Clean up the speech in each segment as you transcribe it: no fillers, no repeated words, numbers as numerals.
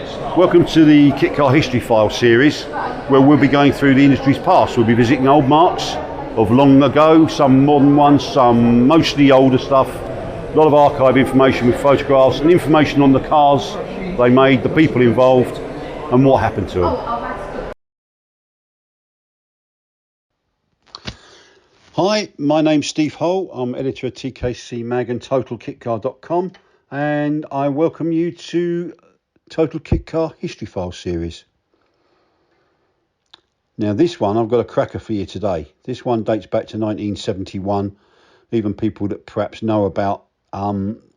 Welcome to the Kit Car History File series, where we'll be going through the industry's past. We'll be visiting old marks of long ago, some modern ones, some mostly older stuff. A lot of archive information with photographs and information on the cars they made, the people involved, and what happened to them. Hi, my name's Steve Hull. I'm editor of TKC Mag and TotalKitCar.com, and I welcome you to Total Kit Car History File series. Now this one, I've got a cracker for you today. This one dates back to 1971. Even people that perhaps know about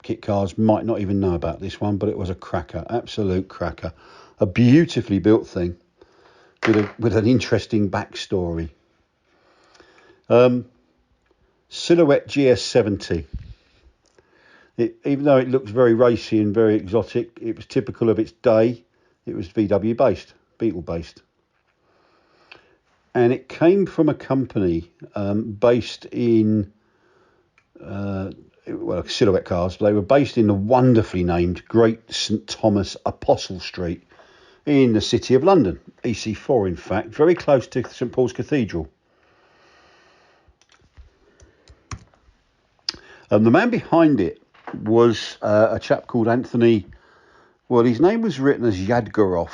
kit cars might not even know about this one, but it was a cracker, absolute cracker. A beautifully built thing with an interesting backstory. Silhouette GS70. Even though it looks very racy and very exotic, it was typical of its day. It was VW based, Beetle based. And it came from a company based in, Silhouette cars. They were based in the wonderfully named Great St Thomas Apostle Street in the City of London, EC4 in fact, very close to St Paul's Cathedral. The man behind it was a chap called Anthony. Well, his name was written as Yadgorov,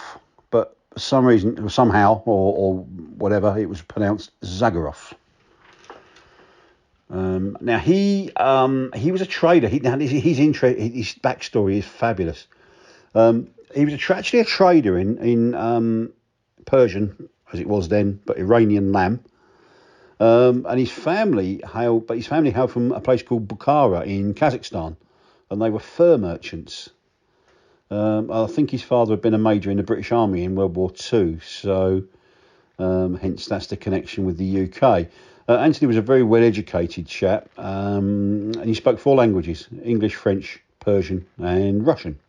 but for some reason, somehow, or whatever, it was pronounced Zagorov. Now he was a trader. His backstory is fabulous. He was actually a trader in Persian, as it was then, but Iranian lamb. And his family hailed from a place called Bukhara in Kazakhstan, and they were fur merchants. I think his father had been a major in the British Army in World War II, so hence that's the connection with the UK. Anthony was a very well-educated chap, and he spoke 4 languages: English, French, Persian, and Russian.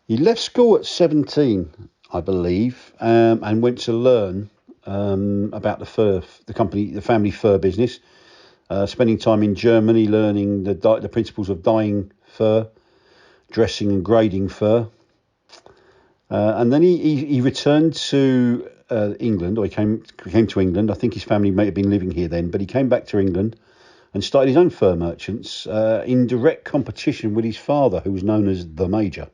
He left school at 17, I believe, and went to learn about the family fur business, spending time in Germany learning the principles of dyeing fur, dressing and grading fur, and then he returned to England, or he came to England. I think his family may have been living here then, but he came back to England and started his own fur merchants in direct competition with his father, who was known as the Major.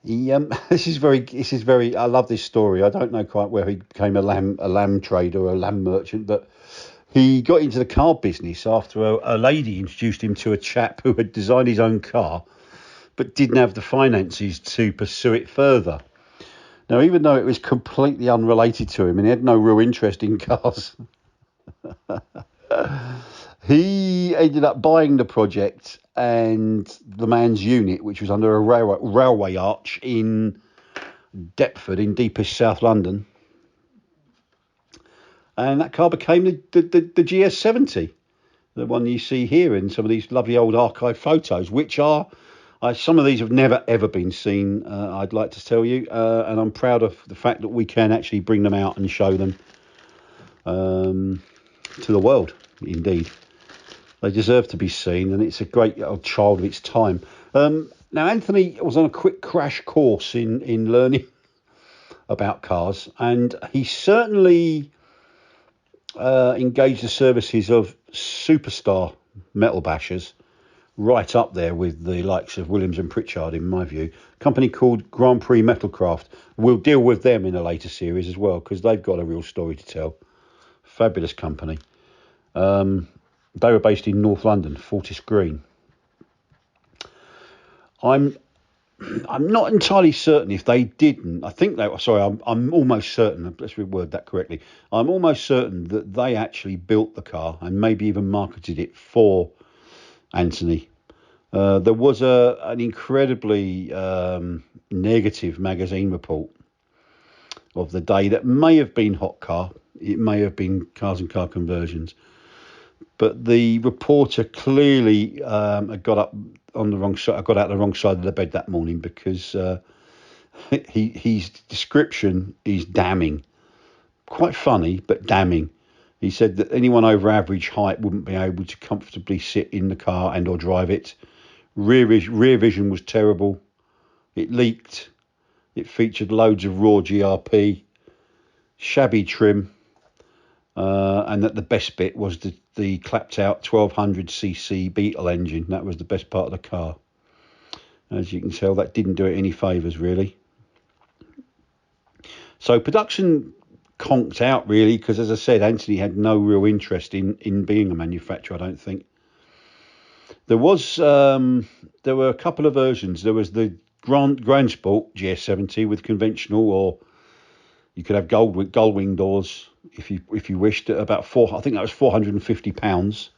This is very. I love this story. I don't know quite where he became a lamb trader or a lamb merchant, but he got into the car business after a lady introduced him to a chap who had designed his own car, but didn't have the finances to pursue it further. Now, even though it was completely unrelated to him and he had no real interest in cars, he ended up buying the project and the man's unit, which was under a railway arch in Deptford, in deepest South London. And that car became the GS70, the one you see here in some of these lovely old archive photos, which are, some of these have never ever been seen, I'd like to tell you, and I'm proud of the fact that we can actually bring them out and show them to the world, indeed. They deserve to be seen, and it's a great old child of its time. Now, Anthony was on a quick crash course in learning about cars, and he certainly engaged the services of superstar metal bashers, right up there with the likes of Williams and Pritchard, in my view. A company called Grand Prix Metalcraft. We'll deal with them in a later series as well, because they've got a real story to tell. Fabulous company. They were based in North London, Fortis Green. I'm not entirely certain if they didn't. I think they were. Sorry, I'm almost certain. Let's reword that correctly. I'm almost certain that they actually built the car and maybe even marketed it for Anthony. There was an incredibly negative magazine report of the day that may have been Hot Car. It may have been Cars and Car Conversions. But the reporter clearly got out the wrong side of the bed that morning, because his description is damning. Quite funny, but damning. He said that anyone over average height wouldn't be able to comfortably sit in the car and or drive it. Rear vision was terrible. It leaked. It featured loads of raw GRP, shabby trim, and that the best bit was the clapped out 1200cc Beetle engine. That was the best part of the car. As you can tell, that didn't do it any favours really. So production conked out really, because as I said, Anthony had no real interest in being a manufacturer, I don't think. There were a couple of versions. There was the Grand Sport GS70 with conventional, or you could have gold wing doors if you wished. At about I think that was £450.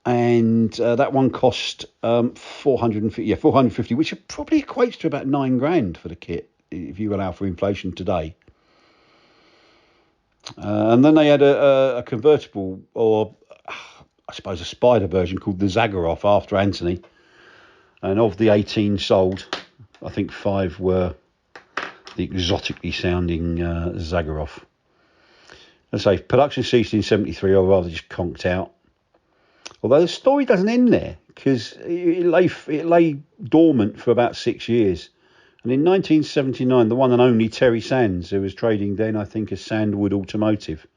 And that one cost 450, which probably equates to about £9,000 for the kit if you allow for inflation today. And then they had a convertible, or I suppose a spider version called the Zagaroff after Anthony. And of the 18 sold, I think 5 were the exotically sounding Zagaroff. As I say, production ceased in 73, or rather just conked out. Although the story doesn't end there, because it lay dormant for about 6 years. And in 1979, the one and only Terry Sands, who was trading then, I think, as Sandwood Automotive,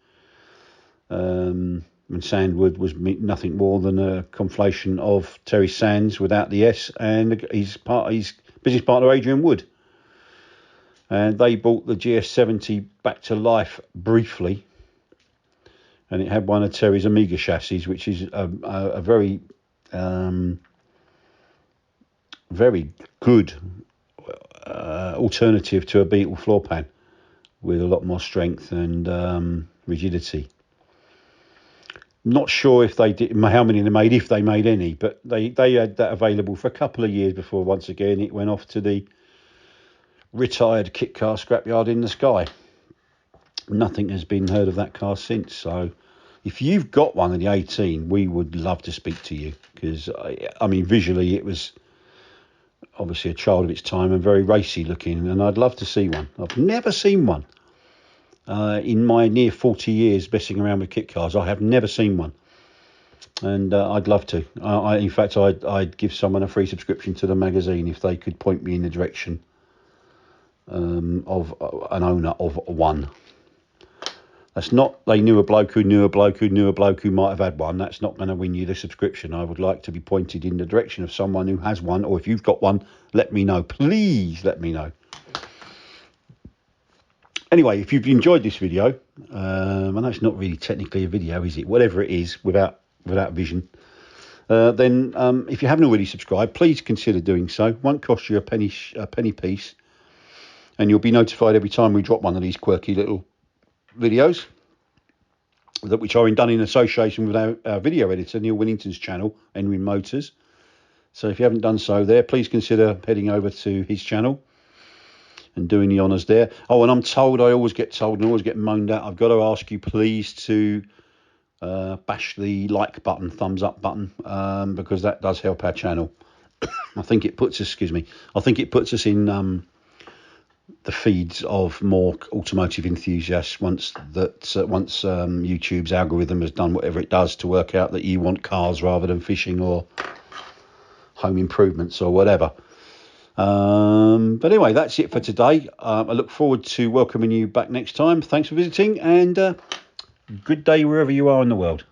and Sandwood was nothing more than a conflation of Terry Sands without the S and his business partner Adrian Wood. And they brought the GS70 back to life briefly. And it had one of Terry's Amiga chassis, which is a very, very good alternative to a Beetle floor pan, with a lot more strength and rigidity. Not sure if they did, how many they made, if they made any, but they had that available for a couple of years before once again it went off to the retired kit car scrapyard in the sky. Nothing has been heard of that car since. So if you've got one of the 18, we would love to speak to you, because I mean, visually it was obviously a child of its time and very racy looking, and I'd love to see one. I've never seen one in my near 40 years messing around with kit cars. I have never seen one, and I'd love to. In fact, I'd give someone a free subscription to the magazine if they could point me in the direction of an owner of one. That's not, they knew a bloke who knew a bloke who knew a bloke who might have had one. That's not going to win you the subscription. I would like to be pointed in the direction of someone who has one, or if you've got one, let me know. Please let me know. Anyway, if you've enjoyed this video, I know it's not really technically a video, is it? Whatever it is, without vision. Then if you haven't already subscribed, please consider doing so. It won't cost you a penny piece, and you'll be notified every time we drop one of these quirky little videos, which are done in association with our video editor, Neil Winnington's channel, Enwin Motors. So if you haven't done so there, please consider heading over to his channel and doing the honours there. Oh, and I always get told and always get moaned at, I've got to ask you please to bash the like button, thumbs up button, because that does help our channel. I think it puts us, in the feeds of more automotive enthusiasts once YouTube's algorithm has done whatever it does to work out that you want cars rather than fishing or home improvements or whatever. But anyway, that's it for today. I look forward to welcoming you back next time. Thanks for visiting, and good day wherever you are in the world.